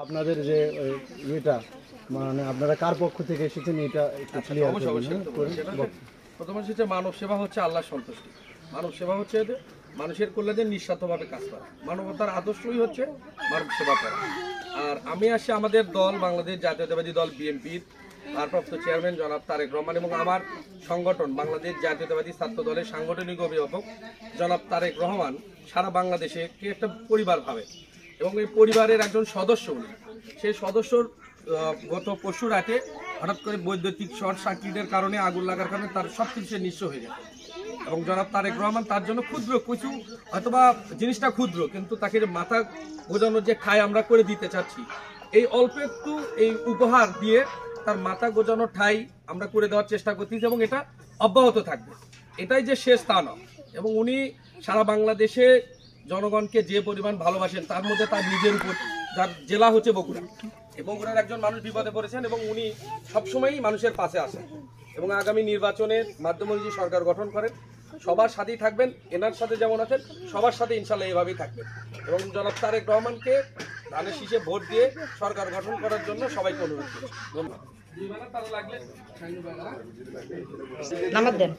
আপনাদের যে ইয়েটা মানে আপনারা কার পক্ষ থেকে এসেছেন এটা একটু ক্লিয়ার করুন। প্রথম হচ্ছে মানব সেবা হচ্ছে আল্লাহর সন্তুষ্টি, মানব সেবা হচ্ছে মানুষের কল্যাণে নিঃস্বার্থভাবে কাজ করা, মানবতার আদর্শই হচ্ছে মানব সেবা করা। আর আমি আসি আমাদের দল বাংলাদেশ জাতীয়তাবাদী দল বিএনপির ভারপ্রাপ্ত চেয়ারম্যান জনাব তারেক রহমান এবং আমার সংগঠন বাংলাদেশ জাতীয়তাবাদী ছাত্র দলের সাংগঠনিক অভিভাবক জনাব তারেক রহমান সারা বাংলাদেশে কে একটা পরিবার ভাবে এবং এই পরিবারের একজন সদস্য উনি। সেই সদস্যর গত পরশু রাতে হঠাৎ করে বৈদ্যুতিক শর্ট সার্কিটের কারণে আগুন লাগার কারণে তার সব কিছু সে নিঃস্ব হয়ে গেছে এবং জনাব তারেক রহমান তার জন্য ক্ষুদ্র কিছু হয়তোবা জিনিসটা ক্ষুদ্র কিন্তু তাকে মাথা গোজানোর যে ঠাঁই আমরা করে দিতে চাচ্ছি, এই অল্প একটু এই উপহার দিয়ে তার মাথা গোজানোর ঠাঁই আমরা করে দেওয়ার চেষ্টা করতেছি এবং এটা অব্যাহত থাকবে। এটাই যে শেষ তা নয় এবং উনি সারা বাংলাদেশে জনগণকে যে পরিমাণ ভালোবাসেন তার মধ্যে তার নিজের উপর, যার জেলা হচ্ছে বগুড়া, বগুড়ার একজন মানুষ বিপদে পড়েছেন এবং উনি সবসময়ই মানুষের পাশে আসেন এবং আগামী নির্বাচনের মাধ্যমে যে সরকার গঠন করেন সবার সাথেই থাকবেন, এনার সাথে যেমন আছেন সবার সাথে ইনশাল্লাহ এইভাবেই থাকবেন এবং জনাব তারেক রহমানকে ধানের শীষে ভোট দিয়ে সরকার গঠন করার জন্য সবাইকে অনুরোধ করছি। ধন্যবাদ। নাম্বার দেন।